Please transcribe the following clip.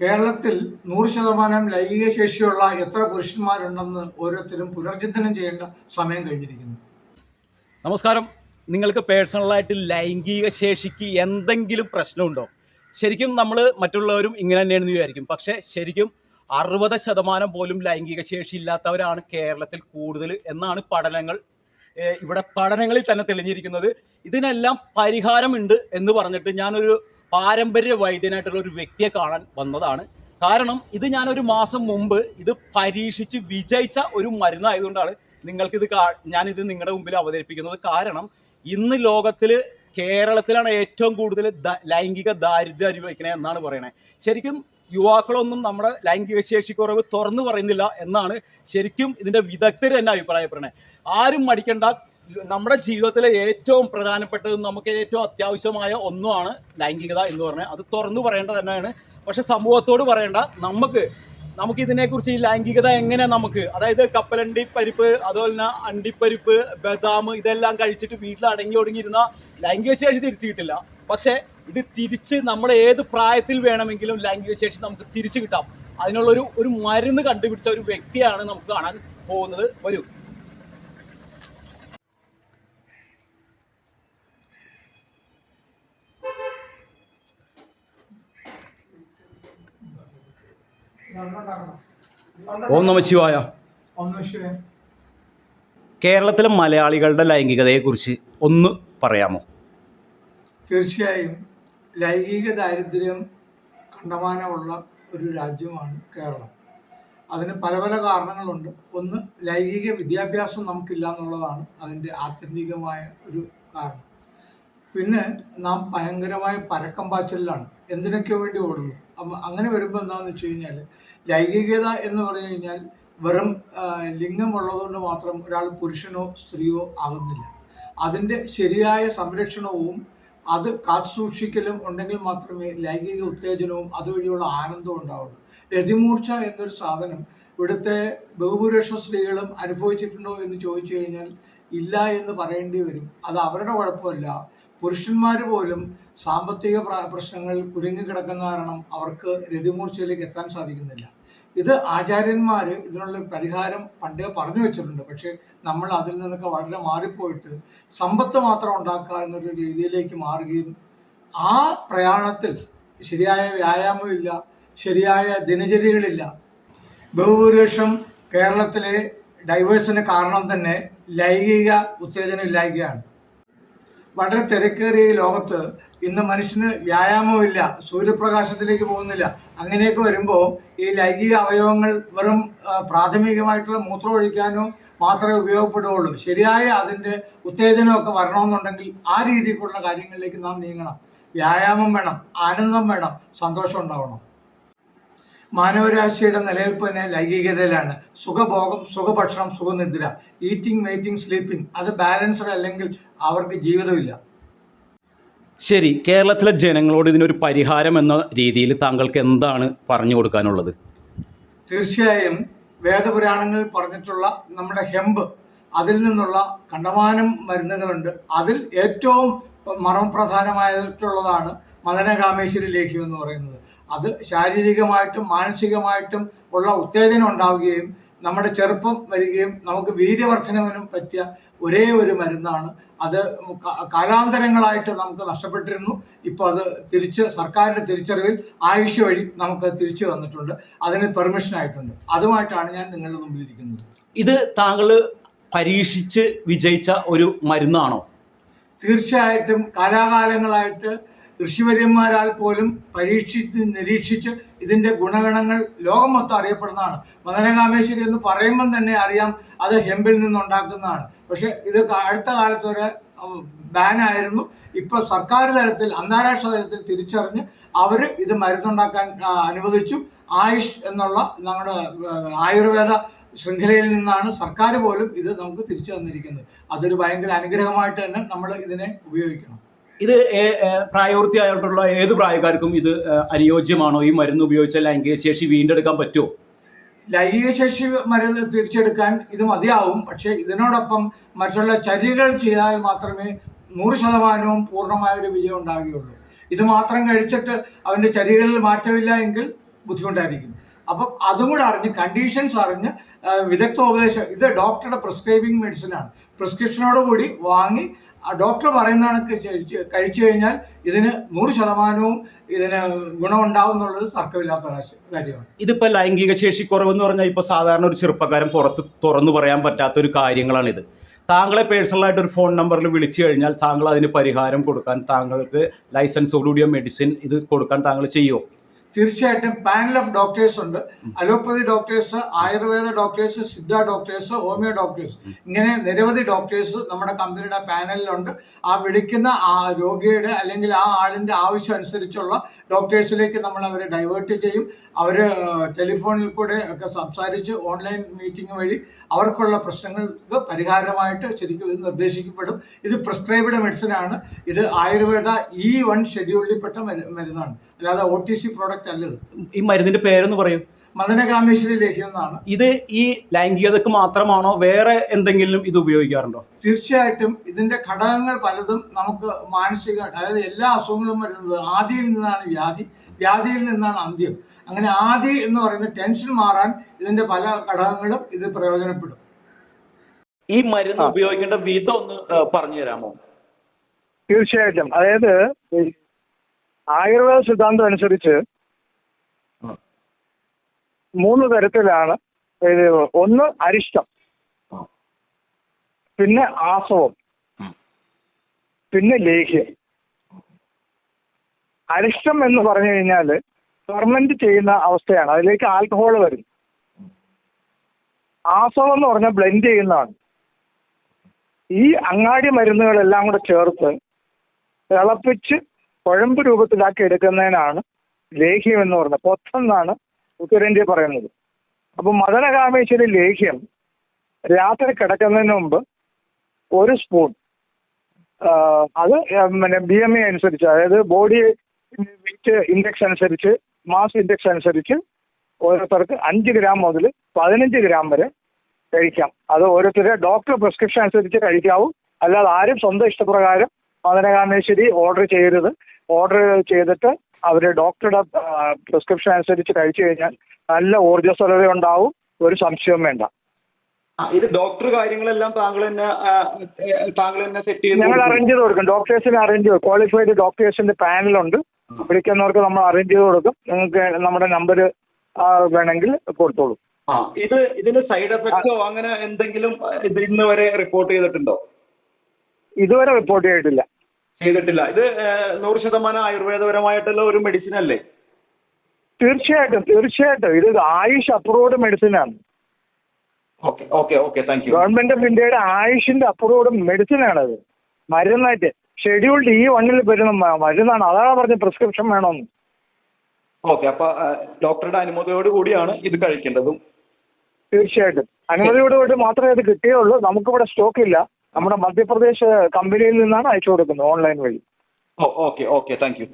കേരളത്തിൽ 100% ലൈംഗിക ശേഷിയുള്ള എത്ര പുരുഷന്മാരുണ്ടെന്ന് ഓരോരുത്തരും പുനർചിന്തനം ചെയ്യേണ്ട സമയം കഴിഞ്ഞിരിക്കുന്നു. നമസ്കാരം. നിങ്ങൾക്ക് പേഴ്സണലായിട്ട് ലൈംഗിക ശേഷിക്ക് എന്തെങ്കിലും പ്രശ്നമുണ്ടോ? ശരിക്കും നമ്മൾ മറ്റുള്ളവരും ഇങ്ങനെ തന്നെയാണെന്ന് വിചാരിക്കും. പക്ഷേ ശരിക്കും 60% പോലും ലൈംഗിക ശേഷി ഇല്ലാത്തവരാണ് കേരളത്തിൽ കൂടുതൽ എന്നാണ് ഇവിടെ പഠനങ്ങളിൽ തന്നെ തെളിഞ്ഞിരിക്കുന്നത്. ഇതിനെല്ലാം പരിഹാരമുണ്ട് എന്ന് പറഞ്ഞിട്ട് ഞാനൊരു പാരമ്പര്യ വൈദ്യനായിട്ടുള്ള ഒരു വ്യക്തിയെ കാണാൻ വന്നതാണ്. കാരണം ഇത് ഞാനൊരു മാസം മുമ്പ് ഇത് പരീക്ഷിച്ച് വിജയിച്ച ഒരു മരുന്നായതുകൊണ്ടാണ് ഞാനിത് നിങ്ങളുടെ മുമ്പിൽ അവതരിപ്പിക്കുന്നത്. കാരണം ഇന്ന് ലോകത്തിൽ കേരളത്തിലാണ് ഏറ്റവും കൂടുതൽ ലൈംഗിക ദാരിദ്ര്യം അനുഭവിക്കണേ എന്നാണ് പറയണേ. ശരിക്കും യുവാക്കളൊന്നും നമ്മുടെ ലൈംഗിക ശേഷി കുറവ് തുറന്നു പറയുന്നില്ല എന്നാണ് ശരിക്കും ഇതിൻ്റെ വിദഗ്ധർ തന്നെ അഭിപ്രായപ്പെടണേ. ആരും മടിക്കേണ്ട. നമ്മുടെ ജീവിതത്തിലെ ഏറ്റവും പ്രധാനപ്പെട്ടതും നമുക്ക് ഏറ്റവും അത്യാവശ്യമായ ഒന്നുമാണ് ലൈംഗികത എന്ന് പറഞ്ഞാൽ അത് തുറന്നു പറയേണ്ടത് തന്നെയാണ്. പക്ഷെ സമൂഹത്തോട് പറയേണ്ട. നമുക്ക് ഇതിനെക്കുറിച്ച് ഈ ലൈംഗികത എങ്ങനെ അതായത് കപ്പലണ്ടി പരിപ്പ്, അതുപോലെ തന്നെ അണ്ടിപ്പരിപ്പ്, ബദാം ഇതെല്ലാം കഴിച്ചിട്ട് വീട്ടിൽ അടങ്ങി ഒടുങ്ങിയിരുന്ന ലൈംഗിക ശേഷി തിരിച്ചു കിട്ടില്ല. പക്ഷേ ഇത് തിരിച്ച് നമ്മുടെ ഏത് പ്രായത്തിൽ വേണമെങ്കിലും ലൈംഗിക ശേഷി നമുക്ക് തിരിച്ചു കിട്ടാം. അതിനുള്ള ഒരു മരുന്ന് കണ്ടുപിടിച്ച ഒരു വ്യക്തിയാണ് നമുക്ക് കാണാൻ പോകുന്നത്. വരൂ. ഓം നമ ശിവായ. കേരളത്തിലെ മലയാളികളുടെ ലൈംഗികതയെക്കുറിച്ച് ഒന്ന് പറയാമോ? തീർച്ചയായും ലൈംഗിക ദാരിദ്ര്യം കണ്ടമാനമുള്ള ഒരു രാജ്യമാണ് കേരളം. അതിന് പല പല കാരണങ്ങളുണ്ട്. ഒന്ന്, ലൈംഗിക വിദ്യാഭ്യാസം നമുക്കില്ല എന്നുള്ളതാണ് അതിൻ്റെ ആത്യന്തികമായ ഒരു കാരണം. പിന്നെ നാം ഭയങ്കരമായ പരക്കം പാച്ചലിലാണ്, എന്തിനൊക്കെ വേണ്ടി ഓടുന്നു. അങ്ങനെ വരുമ്പോൾ എന്താണെന്ന് വെച്ച് കഴിഞ്ഞാൽ ലൈംഗികത എന്ന് പറഞ്ഞു കഴിഞ്ഞാൽ വെറും ലിംഗമുള്ളതുകൊണ്ട് മാത്രം ഒരാൾ പുരുഷനോ സ്ത്രീയോ ആകുന്നില്ല. അതിൻ്റെ ശരിയായ സംരക്ഷണവും അത് കാത്തുസൂക്ഷിക്കലും ഉണ്ടെങ്കിൽ മാത്രമേ ലൈംഗിക ഉത്തേജനവും അതുവഴിയുള്ള ആനന്ദവും ഉണ്ടാവുള്ളൂ. രതിമൂർച്ച എന്നൊരു സാധനം ഇവിടുത്തെ ബഹുഭൂരിപക്ഷ സ്ത്രീകളും അനുഭവിച്ചിട്ടുണ്ടോ എന്ന് ചോദിച്ചു കഴിഞ്ഞാൽ ഇല്ല എന്ന് പറയേണ്ടി വരും. അത് അവരുടെ കുഴപ്പമല്ല. പുരുഷന്മാർ പോലും സാമ്പത്തിക പ്രശ്നങ്ങൾ കുരുങ്ങിക്കിടക്കുന്ന കാരണം അവർക്ക് രതിമൂർച്ചയിലേക്ക് എത്താൻ സാധിക്കുന്നില്ല. ഇത് ആചാര്യന്മാർ ഇതിനുള്ള പരിഹാരം പണ്ടേ പറഞ്ഞു വെച്ചിട്ടുണ്ട്. പക്ഷേ നമ്മൾ അതിൽ നിന്നൊക്കെ വളരെ മാറിപ്പോയിട്ട് സമ്പത്ത് മാത്രം ഉണ്ടാക്കുക എന്നൊരു രീതിയിലേക്ക് മാറുകയും ആ പ്രയാണത്തിൽ ശരിയായ വ്യായാമമില്ല, ശരിയായ ദിനചര്യകളില്ല. ബഹുഭൂരിപക്ഷം കേരളത്തിലെ ഡൈവേഴ്സിന് കാരണം തന്നെ ലൈംഗിക ഉത്തേജനം ഇല്ലായ്കയാണ്. വളരെ തിരക്കേറിയ ഈ ലോകത്ത് ഇന്ന് മനുഷ്യന് വ്യായാമമില്ല, സൂര്യപ്രകാശത്തിലേക്ക് പോകുന്നില്ല. അങ്ങനെയൊക്കെ വരുമ്പോൾ ഈ ലൈംഗിക അവയവങ്ങൾ വെറും പ്രാഥമികമായിട്ടുള്ള മൂത്രം ഒഴിക്കാനോ മാത്രമേ ഉപയോഗപ്പെടുകയുള്ളൂ. ശരിയായ അതിൻ്റെ ഉത്തേജനമൊക്കെ വരണമെന്നുണ്ടെങ്കിൽ ആ രീതിക്കുള്ള കാര്യങ്ങളിലേക്ക് നാം നീങ്ങണം. വ്യായാമം വേണം, ആനന്ദം വേണം, സന്തോഷം ഉണ്ടാവണം. മാനവരാശിയുടെ നിലനിൽപ്പ് തന്നെ ലൈംഗികതയിലാണ്. സുഖഭോഗം, സുഖഭക്ഷണം, സുഖനിദ്ര, ഈറ്റിംഗ്, മേറ്റിംഗ്, സ്ലീപ്പിംഗ്, അത് ബാലൻസ്ഡ് അല്ലെങ്കിൽ അവർക്ക് ജീവിതമില്ല. ശരി, കേരളത്തിലെ ജനങ്ങളോട് ഇതിനൊരു പരിഹാരം എന്ന രീതിയിൽ താങ്കൾക്ക് എന്താണ് പറഞ്ഞു കൊടുക്കാനുള്ളത്? തീർച്ചയായും വേദപുരാണങ്ങളിൽ പറഞ്ഞിട്ടുള്ള നമ്മുടെ ഹെമ്പ്, അതിൽ നിന്നുള്ള കണ്ടമാനം മരുന്നുകളുണ്ട്. അതിൽ ഏറ്റവും മർമ്മപ്രധാനമായിട്ടുള്ളതാണ് മദനകാമേശ്വരി ലേഹ്യം എന്ന് പറയുന്നത്. അത് ശാരീരികമായിട്ടും മാനസികമായിട്ടും ഉള്ള ഉത്തേജനം ഉണ്ടാവുകയും നമ്മുടെ ചെറുപ്പം വരികയും നമുക്ക് വീര്യവർദ്ധനവിനും പറ്റിയ ഒരേ ഒരു മരുന്നാണ്. അത് കാലാന്തരങ്ങളായിട്ട് നമുക്ക് നഷ്ടപ്പെട്ടിരുന്നു. ഇപ്പോൾ അത് തിരിച്ച് സർക്കാരിൻ്റെ തിരിച്ചറിവിൽ ആയുഷ് വഴി നമുക്ക് തിരിച്ചു വന്നിട്ടുണ്ട്. അതിന് പെർമിഷൻ ആയിട്ടുണ്ട്. അതുമായിട്ടാണ് ഞാൻ നിങ്ങളുടെ മുമ്പിലിരിക്കുന്നത്. ഇത് താങ്കൾ പരീക്ഷിച്ച് വിജയിച്ച ഒരു മരുന്നാണോ? തീർച്ചയായിട്ടും കാലാകാലങ്ങളായിട്ട് ഋഷിവര്യന്മാരാൽ പോലും പരീക്ഷിച്ച് നിരീക്ഷിച്ച് ഇതിൻ്റെ ഗുണഗണങ്ങൾ ലോകം മൊത്തം അറിയപ്പെടുന്നതാണ്. മദനകാമേശ്വരി എന്ന് പറയുമ്പം തന്നെ അറിയാം അത് ഹെമ്പിൽ നിന്നുണ്ടാക്കുന്നതാണ്. പക്ഷെ ഇത് അടുത്ത കാലത്ത് ഒരു ബാനായിരുന്നു. ഇപ്പോൾ സർക്കാർ തലത്തിൽ, അന്താരാഷ്ട്ര തലത്തിൽ തിരിച്ചറിഞ്ഞ് അവർ ഇത് മരുന്നുണ്ടാക്കാൻ അനുവദിച്ചു. ആയുഷ് എന്നുള്ള നമ്മുടെ ആയുർവേദ ശൃംഖലയിൽ നിന്നാണ് സർക്കാർ പോലും ഇത് നമുക്ക് തിരിച്ചു തന്നിരിക്കുന്നത്. അതൊരു ഭയങ്കര അനുഗ്രഹമായിട്ട് തന്നെ നമ്മൾ ഇതിനെ ഉപയോഗിക്കണം. ഇത് പ്രായപൂർത്തിയായിട്ടുള്ള ഏത് പ്രായക്കാർക്കും ഇത് അനുയോജ്യമാണോ? ഈ മരുന്ന് ഉപയോഗിച്ച ലൈംഗിക ശേഷി വീണ്ടെടുക്കാൻ പറ്റുമോ? ലൈംഗിക ശേഷി മരുന്ന് തിരിച്ചെടുക്കാൻ ഇത് മതിയാവും. പക്ഷേ ഇതിനോടൊപ്പം മറ്റുള്ള ചര്യകൾ ചെയ്താൽ മാത്രമേ 100% പൂർണ്ണമായൊരു വിജയം ഉണ്ടാകുകയുള്ളൂ. ഇത് മാത്രം കഴിച്ചിട്ട് അവൻ്റെ ചര്യകളിൽ മാറ്റമില്ല എങ്കിൽ ബുദ്ധിമുട്ടായിരിക്കും. അപ്പം അതും കൂടെ അറിഞ്ഞ് കണ്ടീഷൻസ് അറിഞ്ഞ് വിദഗ്ധോപദേശം, ഇത് ഡോക്ടറുടെ പ്രിസ്ക്രൈബിങ് മെഡിസിനാണ്, പ്രിസ്ക്രിപ്ഷനോട് കൂടി വാങ്ങി ഡോക്ടർ പറയുന്നതാണ് കഴിച്ചു കഴിഞ്ഞാൽ ഇതിന് 100% ഇതിന് ഗുണമുണ്ടാവും എന്നുള്ളത് തർക്കമില്ലാത്ത കാര്യമാണ്. ഇതിപ്പോ ലൈംഗിക ശേഷി കുറവെന്ന് പറഞ്ഞാൽ ഇപ്പൊ സാധാരണ ഒരു ചെറുപ്പക്കാരൻ പുറത്ത് തുറന്നു പറയാൻ പറ്റാത്ത ഒരു കാര്യങ്ങളാണിത്. താങ്കളെ പേഴ്സണലായിട്ട് ഒരു ഫോൺ നമ്പറിൽ വിളിച്ചു കഴിഞ്ഞാൽ താങ്കൾ അതിന് പരിഹാരം കൊടുക്കാൻ, താങ്കൾക്ക് ലൈസൻസോടുകൂടിയ മെഡിസിൻ ഇത് കൊടുക്കാൻ താങ്കൾ ചെയ്യുമോ? തീർച്ചയായിട്ടും പാനൽ ഓഫ് ഡോക്ടേഴ്സ് ഉണ്ട്. Allopathy doctors, Ayurveda doctors, Siddha doctors, homeo doctors, ഇങ്ങനെ നിരവധി ഡോക്ടേഴ്സ് നമ്മുടെ കമ്പനിയുടെ പാനലിലുണ്ട്. ആ വിളിക്കുന്ന ആ രോഗിയുടെ അല്ലെങ്കിൽ ആ ആളിൻ്റെ ആവശ്യം അനുസരിച്ചുള്ള ഡോക്ടേഴ്സിലേക്ക് നമ്മൾ അവരെ ഡൈവേർട്ട് ചെയ്യും. അവർ ടെലിഫോണിൽ കൂടെ ഒക്കെ സംസാരിച്ച് ഓൺലൈൻ മീറ്റിംഗ് വഴി അവർക്കുള്ള പ്രശ്നങ്ങൾക്ക് പരിഹാരമായിട്ട് ശരിക്കും ഇത് നിർദ്ദേശിക്കപ്പെടും. ഇത് പ്രിസ്ക്രൈബ്ഡ് മെഡിസിനാണ്. ഇത് ആയുർവേദ E1 ഷെഡ്യൂളിൽപ്പെട്ട മരുന്നാണ്, അല്ലാതെ OTC പ്രോഡക്റ്റ് അല്ലത്. ഈ മരുന്നിന്റെ പേരെന്ന് പറയും? മദനകാമേശ്വരി ലേഹ്യം എന്നാണ്. ഇത് ഈ ലൈംഗികതക്ക് മാത്രമാണോ, വേറെ എന്തെങ്കിലും ഇത് ഉപയോഗിക്കാറുണ്ടോ? തീർച്ചയായിട്ടും ഇതിന്റെ ഘടകങ്ങൾ പലതും നമുക്ക് മാനസിക, അതായത് എല്ലാ അസുഖങ്ങളും വരുന്നത് ആദിയിൽ നിന്നാണ് വ്യാധി, വ്യാധിയിൽ നിന്നാണ് അന്ത്യം. അങ്ങനെ ആദി എന്ന് പറയുന്ന ടെൻഷൻ മാറാൻ ഇതിന്റെ പല ഘടകങ്ങളും ഇത് പ്രയോജനപ്പെടും. ഈ മരുന്ന് ഉപയോഗിക്കേണ്ട വിധം ഒന്ന് പറഞ്ഞു തരാമോ? തീർച്ചയായിട്ടും. അതായത് ആയുർവേദ സിദ്ധാന്തം അനുസരിച്ച് 3 തരത്തിലാണ്. ഒന്ന് അരിഷ്ടം, പിന്നെ ആസവം, പിന്നെ ലേഹ്യം. അരിഷ്ടം എന്ന് പറഞ്ഞു കഴിഞ്ഞാൽ ഫെർമെന്റ് ചെയ്യുന്ന അവസ്ഥയാണ്, അതിലേക്ക് ആൽക്കഹോൾ വരും. ആസവം എന്ന് പറഞ്ഞാൽ ബ്ലെൻഡ് ചെയ്യുന്നതാണ്. ഈ അങ്ങാടി മരുന്നുകളെല്ലാം കൂടെ ചേർത്ത് തിളപ്പിച്ച് കുഴമ്പ് രൂപത്തിലാക്കി എടുക്കുന്നതിനാണ് ലേഹ്യം എന്ന് പറയുന്നത്. പൊത്തെന്നാണ് ഉത്തരേന്ത്യ പറയുന്നത്. അപ്പം മദനകാമേശ്വരി ലേഹ്യം രാത്രി കിടക്കുന്നതിന് മുമ്പ് 1 സ്പൂൺ, അത് പിന്നെ BMI അനുസരിച്ച്, അതായത് ബോഡി വെയിറ്റ് ഇൻഡെക്സ് അനുസരിച്ച്, മാസ് ഇൻഡെക്സ് അനുസരിച്ച് ഓരോരുത്തർക്ക് 5 ഗ്രാം മുതൽ 15 ഗ്രാം വരെ കഴിക്കാം. അത് ഓരോരുത്തരുടെ ഡോക്ടർ പ്രിസ്ക്രിപ്ഷൻ അനുസരിച്ച് കഴിക്കാവൂ. അല്ലാതെ ആരും സ്വന്തം ഇഷ്ടപ്രകാരം മദനകാമേശ്വരി ഓർഡർ ചെയ്യരുത്. ഓർഡർ ചെയ്തിട്ട് അവർ ഡോക്ടറുടെ പ്രിസ്ക്രിപ്ഷൻ അനുസരിച്ച് കഴിച്ചു കഴിഞ്ഞാൽ നല്ല ഊർജ്ജസ്വലത ഉണ്ടാവും, ഒരു സംശയവും വേണ്ട. ഇത് ഡോക്ടർ കാര്യങ്ങളെല്ലാം താങ്കൾ തന്നെ സെറ്റ് ചെയ്ത് ഞങ്ങൾ അറേഞ്ച് ചെയ്ത് കൊടുക്കും. ഡോക്ടേഴ്സിനെ അറേഞ്ച് ചെയ്യും. ക്വാളിഫൈഡ് ഡോക്ടേഴ്സിന്റെ പാനലുണ്ട്. വിളിക്കുന്നവർക്ക് നമ്മൾ അറേഞ്ച് ചെയ്ത് കൊടുക്കും. നിങ്ങൾക്ക് നമ്മുടെ നമ്പർ വേണമെങ്കിൽ കൊടുത്തോളൂ. ഇതിന് സൈഡ് എഫക്റ്റോ അങ്ങനെ എന്തെങ്കിലും ഇന്ന് വരെ റിപ്പോർട്ട് ചെയ്തിട്ടുണ്ടോ? ഇതുവരെ റിപ്പോർട്ട് ചെയ്തിട്ടില്ല. ഇത് 100% ആയുർവേദപരമായിട്ടുള്ള ഒരു മെഡിസിൻ അല്ലേ? തീർച്ചയായിട്ടും. ഇത് ആയുഷ് അപ്രൂവ്ഡ് മെഡിസിനാണ്. ഗവൺമെന്റ് ഓഫ് ഇന്ത്യയുടെ ആയുഷിന്റെ അപ്രൂവ്ഡ് മെഡിസിനാണത്. മരുന്നായിട്ട് ഷെഡ്യൂൾഡ് E1 വരുന്ന മരുന്നാണ്. അതാണ് പറഞ്ഞ പ്രിസ്ക്രിപ്ഷൻ വേണമെന്ന്. അപ്പൊ ഡോക്ടറുടെ അനുമതിയോട് കൂടിയാണ് ഇത് കഴിക്കേണ്ടതും? തീർച്ചയായിട്ടും അനുമതിയോടുകൂടി മാത്രമേ ഇത് കിട്ടിയുള്ളൂ. നമുക്കിവിടെ സ്റ്റോക്ക് ഇല്ല. നമ്മുടെ മധ്യപ്രദേശ് കമ്പനിയിൽ നിന്നാണ് അയച്ചു കൊടുക്കുന്നത് ഓൺലൈൻ വഴി. Okay thank you.